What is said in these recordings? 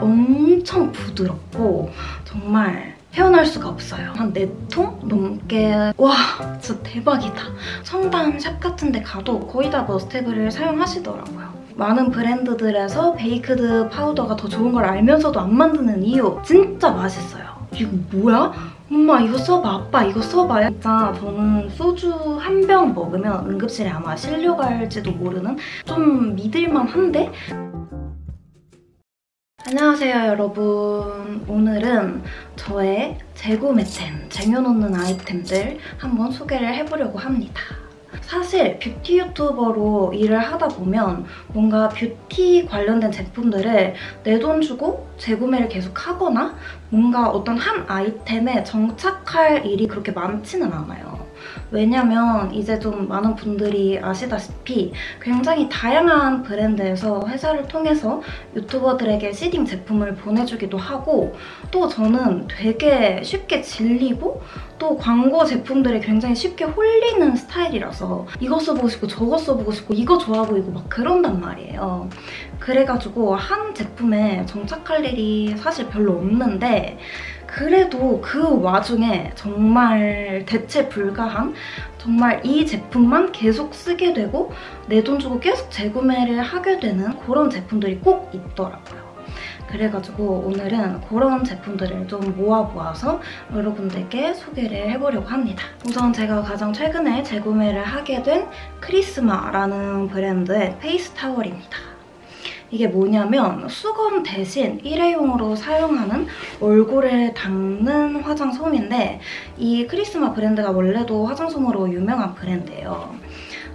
엄청 부드럽고 정말 헤어날 수가 없어요. 한 4통 넘게. 와, 진짜 대박이다. 성당 샵 같은 데 가도 거의 다 머스테브를 사용하시더라고요. 많은 브랜드들에서 베이크드 파우더가 더 좋은 걸 알면서도 안 만드는 이유, 진짜 맛있어요. 이거 뭐야? 엄마 이거 써봐, 아빠 이거 써봐요. 진짜 저는 소주 한 병 먹으면 응급실에 아마 실려갈지도 모르는 좀 믿을만한데? 안녕하세요 여러분. 오늘은 저의 재구매템, 쟁여놓는 아이템들 한번 소개를 해보려고 합니다. 사실 뷰티 유튜버로 일을 하다 보면 뭔가 뷰티 관련된 제품들을 내 돈 주고 재구매를 계속 하거나 뭔가 어떤 한 아이템에 정착할 일이 그렇게 많지는 않아요. 왜냐면 이제 좀 많은 분들이 아시다시피 굉장히 다양한 브랜드에서 회사를 통해서 유튜버들에게 시딩 제품을 보내주기도 하고, 또 저는 되게 쉽게 질리고 또 광고 제품들에 굉장히 쉽게 홀리는 스타일이라서 이거 써보고 싶고 저거 써보고 싶고 이거 좋아 보이고 막 그런단 말이에요. 그래가지고 한 제품에 정착할 일이 사실 별로 없는데, 그래도 그 와중에 정말 대체 불가한, 정말 이 제품만 계속 쓰게 되고 내 돈 주고 계속 재구매를 하게 되는 그런 제품들이 꼭 있더라고요. 그래가지고 오늘은 그런 제품들을 좀 모아보아서 여러분들께 소개를 해보려고 합니다. 우선 제가 가장 최근에 재구매를 하게 된 크리스마라는 브랜드의 페이스 타월입니다. 이게 뭐냐면 수건 대신 일회용으로 사용하는 얼굴에 닦는 화장솜인데, 이 크리스마 브랜드가 원래도 화장솜으로 유명한 브랜드예요.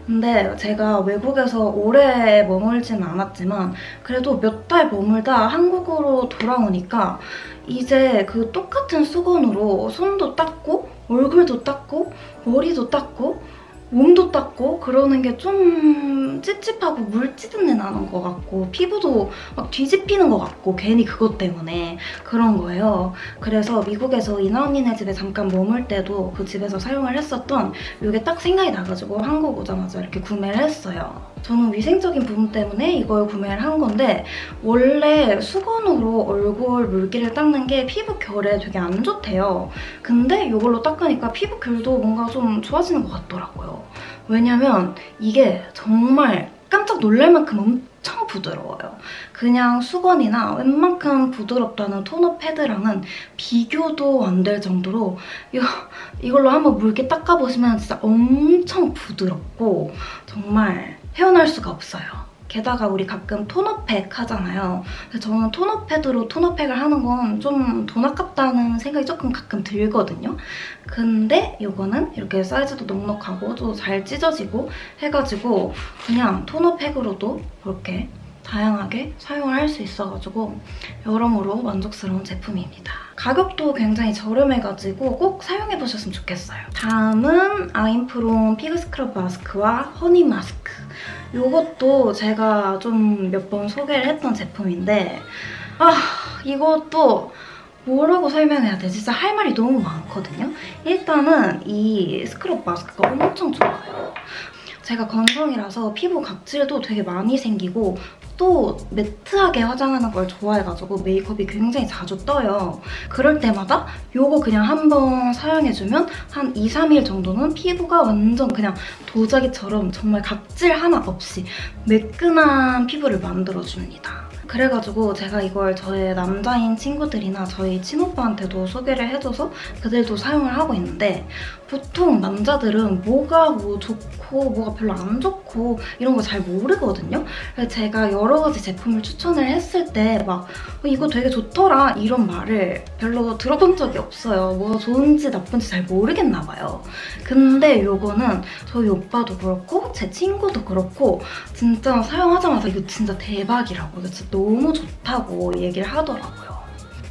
근데 제가 외국에서 오래 머물진 않았지만 그래도 몇 달 머물다 한국으로 돌아오니까 이제 그 똑같은 수건으로 손도 닦고 얼굴도 닦고 머리도 닦고 몸도 닦고 그러는 게 좀 찝찝하고 물 찌든 내 나는 것 같고 피부도 막 뒤집히는 것 같고 괜히 그것 때문에 그런 거예요. 그래서 미국에서 이나 언니네 집에 잠깐 머물 때도 그 집에서 사용을 했었던 이게 딱 생각이 나가지고 한국 오자마자 이렇게 구매를 했어요. 저는 위생적인 부분 때문에 이걸 구매를 한 건데, 원래 수건으로 얼굴 물기를 닦는 게 피부 결에 되게 안 좋대요. 근데 이걸로 닦으니까 피부 결도 뭔가 좀 좋아지는 것 같더라고요. 왜냐면 이게 정말 깜짝 놀랄 만큼 엄청 부드러워요. 그냥 수건이나 웬만큼 부드럽다는 토너 패드랑은 비교도 안 될 정도로 이걸로 한번 물기 닦아보시면 진짜 엄청 부드럽고 정말 헤어날 수가 없어요. 게다가 우리 가끔 토너팩 하잖아요. 근데 저는 토너패드로 토너팩을 하는 건 좀 돈 아깝다는 생각이 조금 가끔 들거든요. 근데 이거는 이렇게 사이즈도 넉넉하고 또 잘 찢어지고 해가지고 그냥 토너팩으로도 이렇게 다양하게 사용을 할 수 있어가지고 여러모로 만족스러운 제품입니다. 가격도 굉장히 저렴해가지고 꼭 사용해보셨으면 좋겠어요. 다음은 아임프롬 피그 스크럽 마스크와 허니 마스크. 이것도 제가 좀 몇 번 소개를 했던 제품인데, 이것도 뭐라고 설명해야 되지? 진짜 할 말이 너무 많거든요. 일단은 이 스크럽 마스크가 엄청 좋아요. 제가 건성이라서 피부 각질도 되게 많이 생기고 또 매트하게 화장하는 걸 좋아해가지고 메이크업이 굉장히 자주 떠요. 그럴 때마다 이거 그냥 한번 사용해주면 한 2, 3일 정도는 피부가 완전 그냥 도자기처럼 정말 각질 하나 없이 매끈한 피부를 만들어줍니다. 그래가지고 제가 이걸 저의 남자인 친구들이나 저희 친오빠한테도 소개를 해줘서 그들도 사용을 하고 있는데, 보통 남자들은 뭐가 뭐 좋고 뭐가 별로 안 좋고 이런 거 잘 모르거든요. 그래서 제가 여러 가지 제품을 추천을 했을 때 막 이거 되게 좋더라 이런 말을 별로 들어본 적이 없어요. 뭐가 좋은지 나쁜지 잘 모르겠나 봐요. 근데 이거는 저희 오빠도 그렇고 제 친구도 그렇고 진짜 사용하자마자 이거 진짜 대박이라고, 이거 진짜 너무 좋다고 얘기를 하더라고요.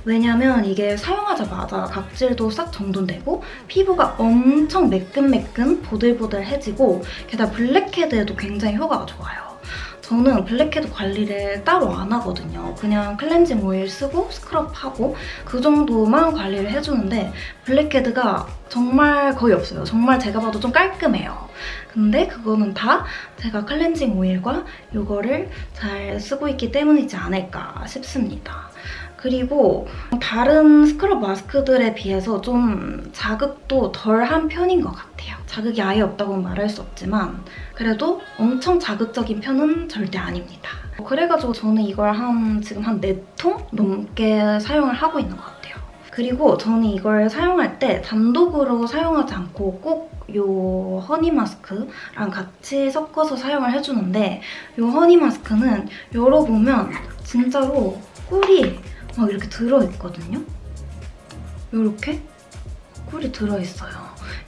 왜냐면 이게 사용하자마자 각질도 싹 정돈되고 피부가 엄청 매끈매끈 보들보들해지고, 게다가 블랙헤드에도 굉장히 효과가 좋아요. 저는 블랙헤드 관리를 따로 안 하거든요. 그냥 클렌징 오일 쓰고 스크럽하고 그 정도만 관리를 해주는데 블랙헤드가 정말 거의 없어요. 정말 제가 봐도 좀 깔끔해요. 근데 그거는 다 제가 클렌징 오일과 이거를 잘 쓰고 있기 때문이지 않을까 싶습니다. 그리고 다른 스크럽 마스크들에 비해서 좀 자극도 덜한 편인 것 같아요. 자극이 아예 없다고는 말할 수 없지만 그래도 엄청 자극적인 편은 절대 아닙니다. 그래가지고 저는 이걸 지금 한 4통 넘게 사용을 하고 있는 것 같아요. 그리고 저는 이걸 사용할 때 단독으로 사용하지 않고 꼭 이 허니 마스크랑 같이 섞어서 사용을 해주는데 이 허니 마스크는 열어보면 진짜로 꿀이 막 이렇게 들어있거든요. 이렇게 꿀이 들어있어요.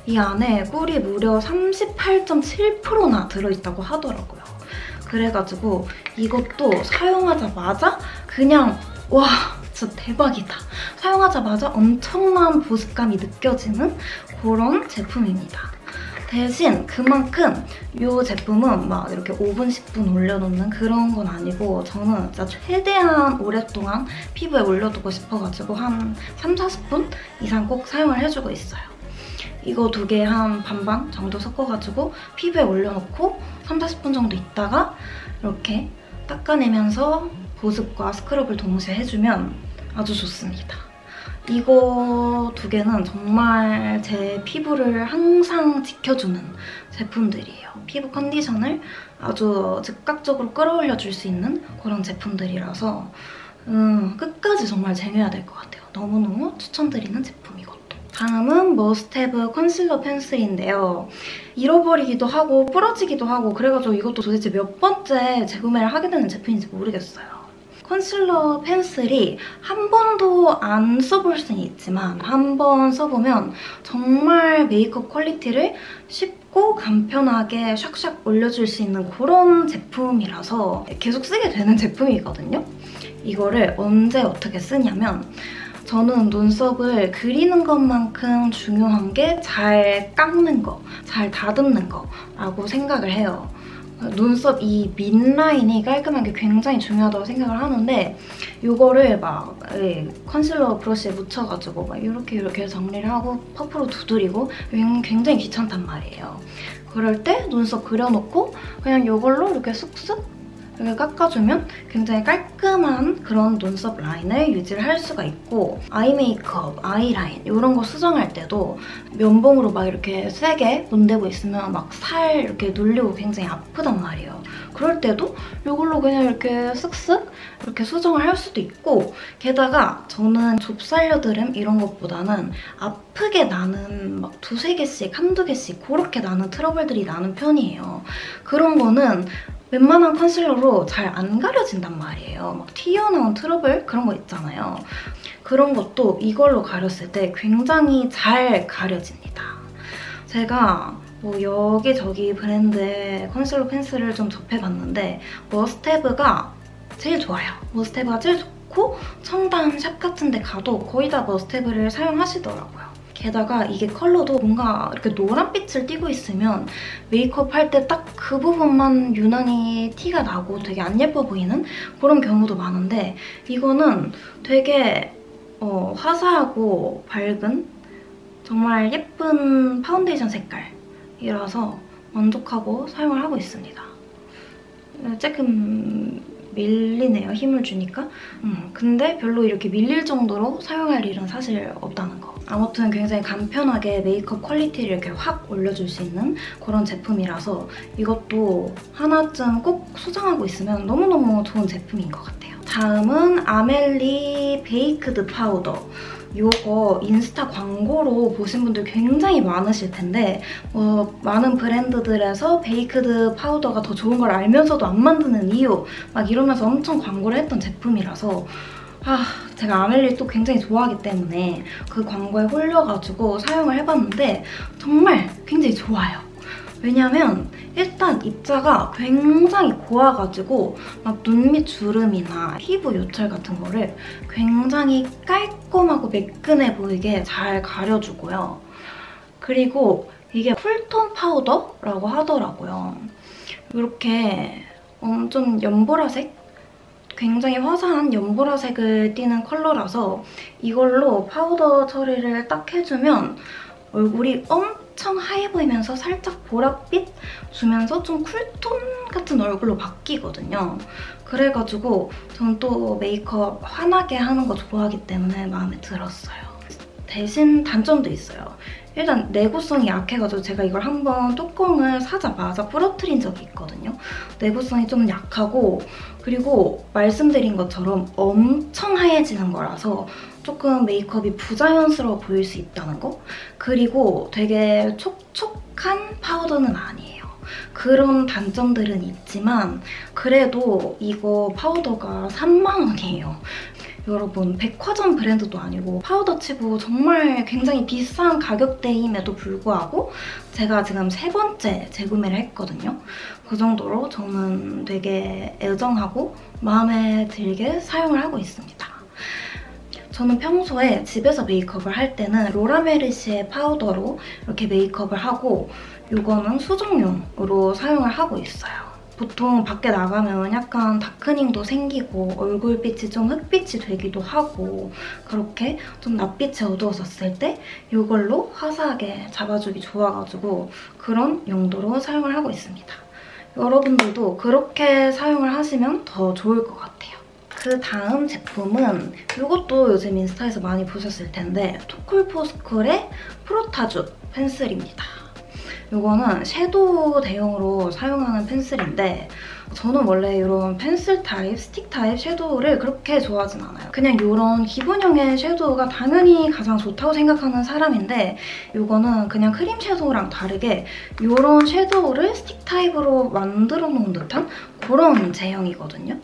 이 안에 꿀이 무려 38.7%나 들어있다고 하더라고요. 그래가지고 이것도 사용하자마자 그냥 와 진짜 대박이다. 사용하자마자 엄청난 보습감이 느껴지는 그런 제품입니다. 대신 그만큼 이 제품은 막 이렇게 5분, 10분 올려놓는 그런 건 아니고 저는 진짜 최대한 오랫동안 피부에 올려두고 싶어가지고 한 3, 40분 이상 꼭 사용을 해주고 있어요. 이거 2개 한 반반 정도 섞어가지고 피부에 올려놓고 3, 40분 정도 있다가 이렇게 닦아내면서 보습과 스크럽을 동시에 해주면 아주 좋습니다. 이거 2개는 정말 제 피부를 항상 지켜주는 제품들이에요. 피부 컨디션을 아주 즉각적으로 끌어올려줄 수 있는 그런 제품들이라서 끝까지 정말 쟁여야 될 것 같아요. 너무너무 추천드리는 제품이거든요. 다음은 머스트헤브 컨실러 펜슬인데요. 잃어버리기도 하고 부러지기도 하고 그래가지고 이것도 도대체 몇 번째 재구매를 하게 되는 제품인지 모르겠어요. 컨실러 펜슬이 한 번도 안 써볼 수는 있지만 한 번 써보면 정말 메이크업 퀄리티를 쉽고 간편하게 샥샥 올려줄 수 있는 그런 제품이라서 계속 쓰게 되는 제품이거든요. 이거를 언제 어떻게 쓰냐면 저는 눈썹을 그리는 것만큼 중요한 게 잘 깎는 거, 잘 다듬는 거라고 생각을 해요. 눈썹 이 밑라인이 깔끔한 게 굉장히 중요하다고 생각을 하는데 이거를 막 컨실러 브러쉬에 묻혀가지고 막 이렇게 정리를 하고 퍼프로 두드리고 굉장히 귀찮단 말이에요. 그럴 때 눈썹 그려놓고 그냥 이걸로 이렇게 쑥쑥 이렇게 깎아주면 굉장히 깔끔한 그런 눈썹 라인을 유지를 할 수가 있고 아이 메이크업, 아이라인 이런 거 수정할 때도 면봉으로 막 이렇게 세게 문대고 있으면 막 살 이렇게 눌리고 굉장히 아프단 말이에요. 그럴 때도 이걸로 그냥 이렇게 쓱쓱 이렇게 수정을 할 수도 있고 게다가 저는 좁쌀여드름 이런 것보다는 아프게 나는 막 2, 3개씩, 한두 개씩 그렇게 나는 트러블들이 나는 편이에요. 그런 거는 웬만한 컨실러로 잘 안 가려진단 말이에요. 막 튀어나온 트러블 그런 거 있잖아요. 그런 것도 이걸로 가렸을 때 굉장히 잘 가려집니다. 제가 뭐 여기저기 브랜드의 컨실러 펜슬을 좀 접해봤는데 머스트헤브가 제일 좋아요. 머스트헤브가 제일 좋고 청담 샵 같은 데 가도 거의 다 머스트헤브를 사용하시더라고요. 게다가 이게 컬러도 뭔가 이렇게 노란빛을 띠고 있으면 메이크업 할 때 딱 그 부분만 유난히 티가 나고 되게 안 예뻐 보이는 그런 경우도 많은데 이거는 되게 화사하고 밝은 정말 예쁜 파운데이션 색깔이라서 만족하고 사용을 하고 있습니다. 조금 밀리네요, 힘을 주니까. 근데 별로 이렇게 밀릴 정도로 사용할 일은 사실 없다는 거. 아무튼 굉장히 간편하게 메이크업 퀄리티를 이렇게 확 올려줄 수 있는 그런 제품이라서 이것도 하나쯤 꼭 수정하고 있으면 너무너무 좋은 제품인 것 같아요. 다음은 아멜리 베이크드 파우더. 이거 인스타 광고로 보신 분들 굉장히 많으실 텐데 많은 브랜드들에서 베이크드 파우더가 더 좋은 걸 알면서도 안 만드는 이유 막 이러면서 엄청 광고를 했던 제품이라서 제가 아멜리 또 굉장히 좋아하기 때문에 그 광고에 홀려가지고 사용을 해봤는데 정말 굉장히 좋아요. 왜냐면 일단 입자가 굉장히 고와가지고 막 눈 밑 주름이나 피부 요철 같은 거를 굉장히 깔끔하고 매끈해 보이게 잘 가려주고요. 그리고 이게 쿨톤 파우더라고 하더라고요. 이렇게 좀 연보라색? 굉장히 화사한 연보라색을 띠는 컬러라서 이걸로 파우더 처리를 딱 해주면 얼굴이 엄청 하얘 보이면서 살짝 보랏빛 주면서 좀 쿨톤 같은 얼굴로 바뀌거든요. 그래가지고 전 또 메이크업 환하게 하는 거 좋아하기 때문에 마음에 들었어요. 대신 단점도 있어요. 일단 내구성이 약해가지고 제가 이걸 한번 뚜껑을 사자마자 부러뜨린 적이 있거든요. 내구성이 좀 약하고, 그리고 말씀드린 것처럼 엄청 하얘지는 거라서 조금 메이크업이 부자연스러워 보일 수 있다는 거? 그리고 되게 촉촉한 파우더는 아니에요. 그런 단점들은 있지만 그래도 이거 파우더가 3만 원이에요. 여러분, 백화점 브랜드도 아니고 파우더치고 정말 굉장히 비싼 가격대임에도 불구하고 제가 지금 3번째 재구매를 했거든요. 그 정도로 저는 되게 애정하고 마음에 들게 사용을 하고 있습니다. 저는 평소에 집에서 메이크업을 할 때는 로라메르시의 파우더로 이렇게 메이크업을 하고, 이거는 수정용으로 사용을 하고 있어요. 보통 밖에 나가면 약간 다크닝도 생기고 얼굴빛이 좀 흑빛이 되기도 하고, 그렇게 좀 낯빛이 어두워졌을 때 이걸로 화사하게 잡아주기 좋아가지고 그런 용도로 사용을 하고 있습니다. 여러분들도 그렇게 사용을 하시면 더 좋을 것 같아요. 그 다음 제품은 이것도 요즘 인스타에서 많이 보셨을 텐데 토쿨포스쿨의 프로타주 펜슬입니다. 이거는 섀도우 대용으로 사용하는 펜슬인데 저는 원래 이런 펜슬 타입, 스틱 타입 섀도우를 그렇게 좋아하진 않아요. 그냥 이런 기본형의 섀도우가 당연히 가장 좋다고 생각하는 사람인데, 이거는 그냥 크림 섀도우랑 다르게 이런 섀도우를 스틱 타입으로 만들어 놓은 듯한 그런 제형이거든요.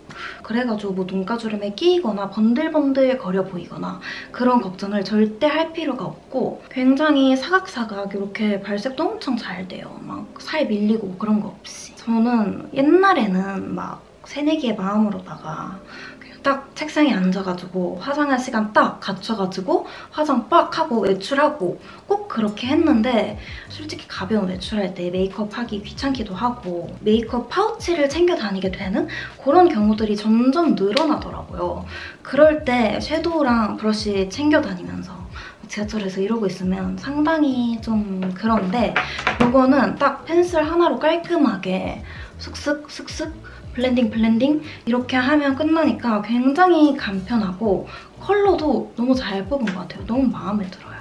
그래가지고 뭐 눈가주름에 끼이거나 번들번들 거려 보이거나 그런 걱정을 절대 할 필요가 없고, 굉장히 사각사각 이렇게 발색도 엄청 잘 돼요. 막 살 밀리고 그런 거 없이. 저는 옛날에는 막 새내기의 마음으로다가 딱 책상에 앉아가지고 화장할 시간 딱 갖춰가지고 화장 빡 하고 외출하고 꼭 그렇게 했는데, 솔직히 가벼운 외출할 때 메이크업 하기 귀찮기도 하고 메이크업 파우치를 챙겨 다니게 되는 그런 경우들이 점점 늘어나더라고요. 그럴 때 섀도우랑 브러쉬 챙겨 다니면서 지하철에서 이러고 있으면 상당히 좀 그런데, 이거는 딱 펜슬 하나로 깔끔하게 슥슥 슥슥 블렌딩 이렇게 하면 끝나니까 굉장히 간편하고 컬러도 너무 잘 뽑은 것 같아요. 너무 마음에 들어요.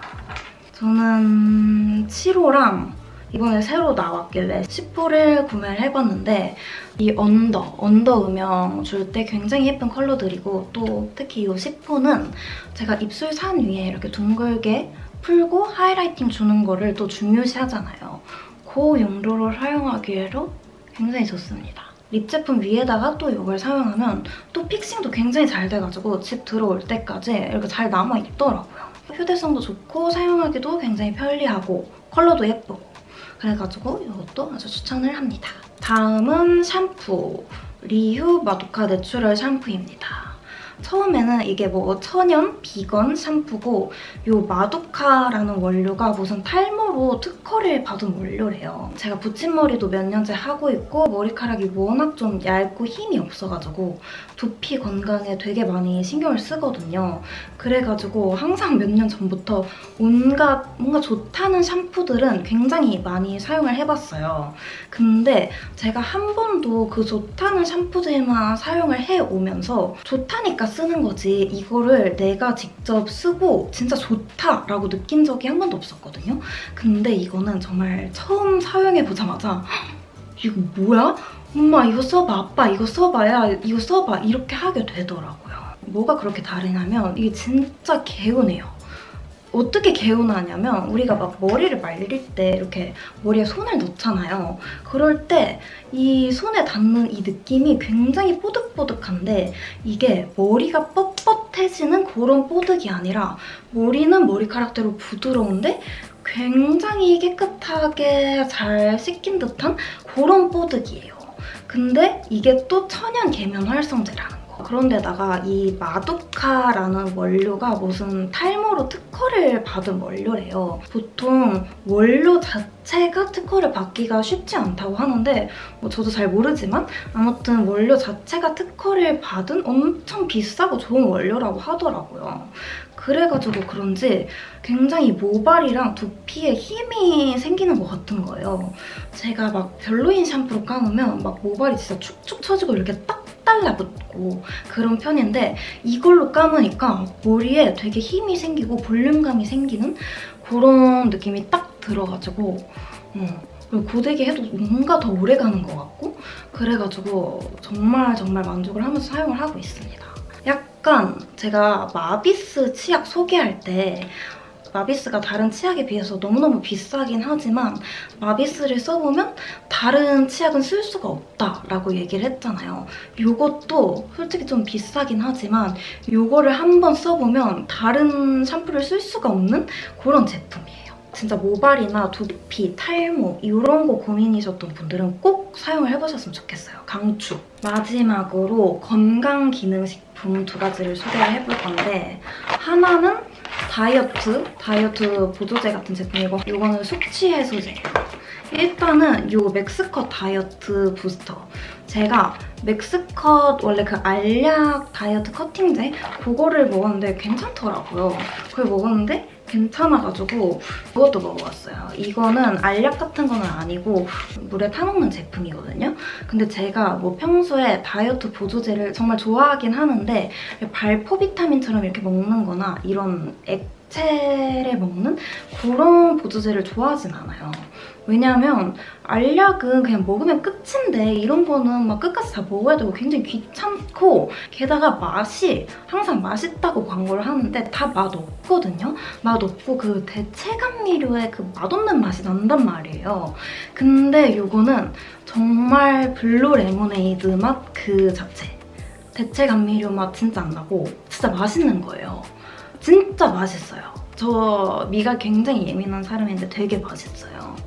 저는 7호랑 이번에 새로 나왔길래 10호를 구매를 해봤는데, 이 언더 음영 줄 때 굉장히 예쁜 컬러들이고, 또 특히 이 10호는 제가 입술산 위에 이렇게 둥글게 풀고 하이라이팅 주는 거를 또 중요시하잖아요. 그 용도로 사용하기에도 굉장히 좋습니다. 립 제품 위에다가 또 이걸 사용하면 또 픽싱도 굉장히 잘 돼가지고 집 들어올 때까지 이렇게 잘 남아있더라고요. 휴대성도 좋고 사용하기도 굉장히 편리하고 컬러도 예쁘고, 그래가지고 이것도 아주 추천을 합니다. 다음은 샴푸! 리휴 마도카 내추럴 샴푸입니다. 처음에는 이게 뭐 천연 비건 샴푸고, 이 마도카라는 원료가 무슨 탈모로 특허를 받은 원료래요. 제가 붙임머리도 몇 년째 하고 있고 머리카락이 워낙 좀 얇고 힘이 없어가지고 두피 건강에 되게 많이 신경을 쓰거든요. 그래가지고 항상 몇 년 전부터 온갖 뭔가 좋다는 샴푸들은 굉장히 많이 사용을 해봤어요. 근데 제가 한 번도 그 좋다는 샴푸들만 사용을 해오면서 좋다니까 쓰는 거지 이거를 내가 직접 쓰고 진짜 좋다라고 느낀 적이 한 번도 없었거든요. 근데 이거는 정말 처음 사용해보자마자 이거 뭐야? 엄마 이거 써봐, 아빠 이거 써봐야 이거 써봐 이렇게 하게 되더라고요. 뭐가 그렇게 다르냐면 이게 진짜 개운해요. 어떻게 개운하냐면 우리가 막 머리를 말릴 때 이렇게 머리에 손을 넣잖아요. 그럴 때 이 손에 닿는 이 느낌이 굉장히 뽀득뽀득한데, 이게 머리가 뻣뻣해지는 그런 뽀득이 아니라 머리는 머리카락대로 부드러운데 굉장히 깨끗하게 잘 씻긴 듯한 그런 뽀득이에요. 근데 이게 또 천연 계면 활성제라는 거. 그런데다가 이 마도카라는 원료가 무슨 탈모로 특허를 받은 원료래요. 보통 원료 자체가 특허를 받기가 쉽지 않다고 하는데 뭐 저도 잘 모르지만 아무튼 원료 자체가 특허를 받은 엄청 비싸고 좋은 원료라고 하더라고요. 그래가지고 그런지 굉장히 모발이랑 두피에 힘이 생기는 것 같은 거예요. 제가 막 별로인 샴푸로 감으면 막 모발이 진짜 축축 처지고 이렇게 딱 달라붙고 그런 편인데 이걸로 감으니까 머리에 되게 힘이 생기고 볼륨감이 생기는 그런 느낌이 딱 들어가지고 그리고 고데기 해도 뭔가 더 오래가는 것 같고 그래가지고 정말 만족을 하면서 사용을 하고 있습니다. 약간 제가 마비스 치약 소개할 때 마비스가 다른 치약에 비해서 너무너무 비싸긴 하지만 마비스를 써보면 다른 치약은 쓸 수가 없다라고 얘기를 했잖아요. 이것도 솔직히 좀 비싸긴 하지만 이거를 한번 써보면 다른 샴푸를 쓸 수가 없는 그런 제품이에요. 진짜 모발이나 두피, 탈모 이런 거 고민이셨던 분들은 꼭 사용을 해보셨으면 좋겠어요. 강추! 마지막으로 건강기능식품 2가지를 소개를 해볼 건데 하나는 다이어트 보조제 같은 제품이고 이거는 숙취 해소제예요. 일단은 이 맥스컷 다이어트 부스터 제가 맥스컷 원래 그 알약 다이어트 커팅제 그거를 먹었는데 괜찮더라고요. 그걸 먹었는데 괜찮아가지고 그것도 먹어봤어요. 이거는 알약 같은 거는 아니고 물에 타먹는 제품이거든요. 근데 제가 뭐 평소에 다이어트 보조제를 정말 좋아하긴 하는데 발포 비타민처럼 이렇게 먹는 거나 이런 액체를 먹는 그런 보조제를 좋아하진 않아요. 왜냐하면 알약은 그냥 먹으면 끝인데 이런 거는 막 끝까지 다 먹어야 되고 굉장히 귀찮고 게다가 맛이 항상 맛있다고 광고를 하는데 다 맛없거든요. 맛없고 그 대체 감미료의 그 맛없는 맛이 난단 말이에요. 근데 이거는 정말 블루 레모네이드 맛 그 자체. 대체 감미료 맛 진짜 안 나고 진짜 맛있는 거예요. 진짜 맛있어요. 저 미각 굉장히 예민한 사람인데 되게 맛있어요.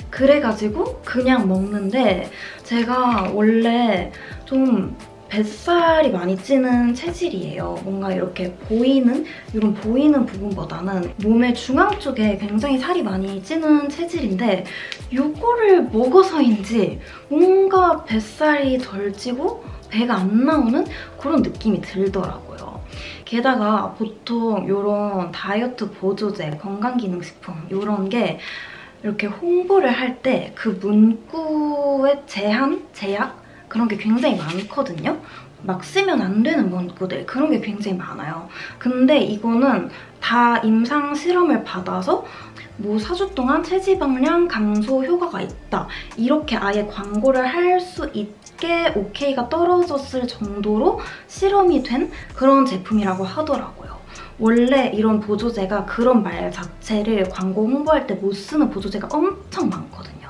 그래가지고 그냥 먹는데 제가 원래 좀 뱃살이 많이 찌는 체질이에요. 뭔가 이렇게 보이는 이런 보이는 부분보다는 몸의 중앙 쪽에 굉장히 살이 많이 찌는 체질인데 이거를 먹어서인지 뭔가 뱃살이 덜 찌고 배가 안 나오는 그런 느낌이 들더라고요. 게다가 보통 이런 다이어트 보조제, 건강기능식품 이런 게 이렇게 홍보를 할 때 그 문구의 제약? 그런 게 굉장히 많거든요. 막 쓰면 안 되는 문구들 그런 게 굉장히 많아요. 근데 이거는 다 임상 실험을 받아서 뭐 4주 동안 체지방량 감소 효과가 있다. 이렇게 아예 광고를 할 수 있게 오케이가 떨어졌을 정도로 실험이 된 그런 제품이라고 하더라고요. 원래 이런 보조제가 그런 말 자체를 광고 홍보할 때 못 쓰는 보조제가 엄청 많거든요.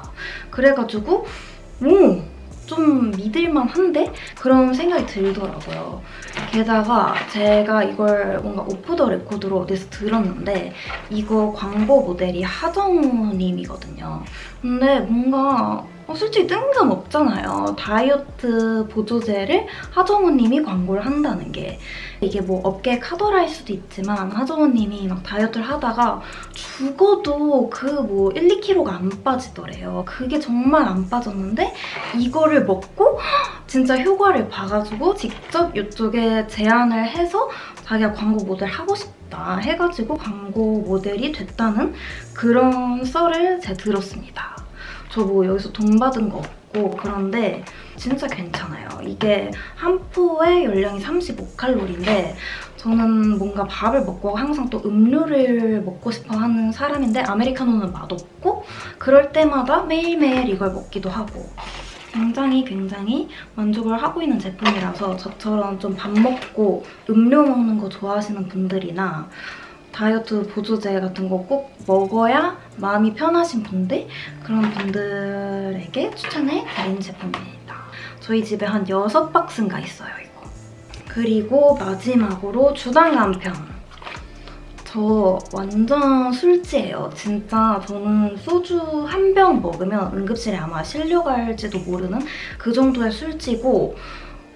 그래가지고 좀 믿을만한데? 그런 생각이 들더라고요. 게다가 제가 이걸 뭔가 오프 더 레코드로 어디서 들었는데 이거 광고 모델이 하정우님이거든요. 근데 뭔가 솔직히 뜬금없잖아요. 다이어트 보조제를 하정우님이 광고를 한다는 게. 이게 뭐 업계 카더라일 수도 있지만 하정우님이 막 다이어트를 하다가 죽어도 그 뭐 1, 2kg가 안 빠지더래요. 그게 정말 안 빠졌는데 이거를 먹고 진짜 효과를 봐가지고 직접 이쪽에 제안을 해서 자기가 광고 모델 하고 싶다 해가지고 광고 모델이 됐다는 그런 썰을 제가 들었습니다. 저 뭐 여기서 돈 받은 거 없고 그런데 진짜 괜찮아요. 이게 한 포의 열량이 35칼로리인데 저는 뭔가 밥을 먹고 항상 또 음료를 먹고 싶어 하는 사람인데 아메리카노는 맛없고 그럴 때마다 매일매일 이걸 먹기도 하고 굉장히 만족을 하고 있는 제품이라서 저처럼 좀 밥 먹고 음료 먹는 거 좋아하시는 분들이나 다이어트 보조제 같은 거 꼭 먹어야 마음이 편하신 분들 그런 분들에게 추천해 드리는 제품입니다. 저희 집에 한 6박스인가 있어요, 이거. 그리고 마지막으로 주당 간편. 저 완전 술지예요. 진짜 저는 소주 한 병 먹으면 응급실에 아마 실려갈지도 모르는 그 정도의 술지고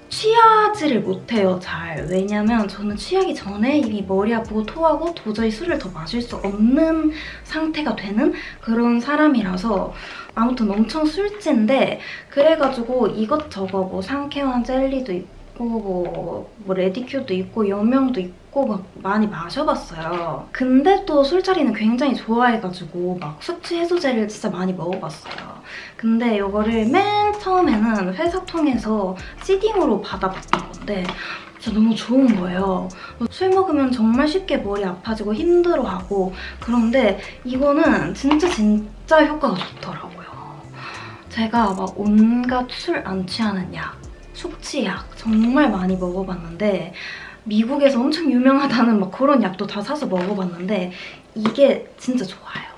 취하지를 못해요, 잘. 왜냐면 저는 취하기 전에 이미 머리 아프고 토하고 도저히 술을 더 마실 수 없는 상태가 되는 그런 사람이라서 아무튼 엄청 술지인데 그래가지고 이것저것 뭐 상쾌한 젤리도 있고 뭐 레디큐도 있고 여명도 있고 먹고 막 많이 마셔봤어요. 근데 또 술자리는 굉장히 좋아해가지고 막 숙취 해소제를 진짜 많이 먹어봤어요. 근데 이거를 맨 처음에는 회사 통해서 시딩으로 받아봤던 건데 진짜 너무 좋은 거예요. 술 먹으면 정말 쉽게 머리 아파지고 힘들어하고 그런데 이거는 진짜 효과가 좋더라고요. 제가 막 온갖 술 안 취하는 약, 숙취약 정말 많이 먹어봤는데 미국에서 엄청 유명하다는 막 그런 약도 다 사서 먹어봤는데 이게 진짜 좋아요.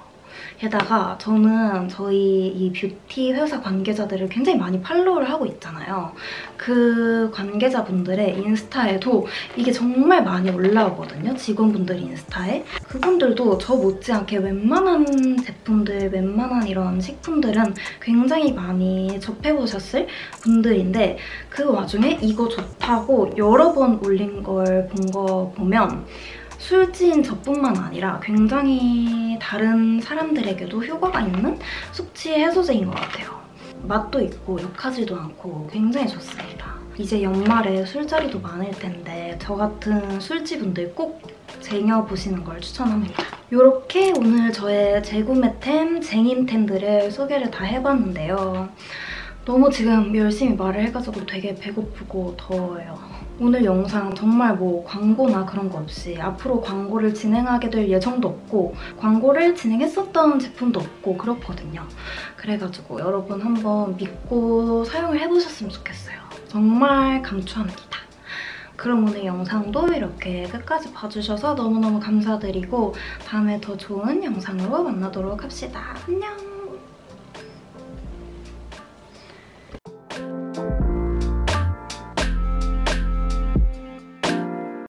게다가 저는 저희 이 뷰티 회사 관계자들을 굉장히 많이 팔로우를 하고 있잖아요. 그 관계자분들의 인스타에도 이게 정말 많이 올라오거든요. 직원분들 인스타에. 그분들도 저 못지않게 웬만한 제품들, 웬만한 이런 식품들은 굉장히 많이 접해보셨을 분들인데 그 와중에 이거 좋다고 여러 번 올린 걸 본 거 보면 술지인 저뿐만 아니라 굉장히 다른 사람들에게도 효과가 있는 숙취 해소제인 것 같아요. 맛도 있고 역하지도 않고 굉장히 좋습니다. 이제 연말에 술자리도 많을 텐데 저 같은 술지분들 꼭 쟁여보시는 걸 추천합니다. 이렇게 오늘 저의 재구매템, 쟁임템들을 소개를 다 해봤는데요. 너무 지금 열심히 말을 해가지고 되게 배고프고 더워요. 오늘 영상 정말 뭐 광고나 그런 거 없이 앞으로 광고를 진행하게 될 예정도 없고 광고를 진행했었던 제품도 없고 그렇거든요. 그래가지고 여러분 한번 믿고 사용을 해보셨으면 좋겠어요. 정말 강추합니다. 그럼 오늘 영상도 이렇게 끝까지 봐주셔서 너무너무 감사드리고 다음에 더 좋은 영상으로 만나도록 합시다. 안녕!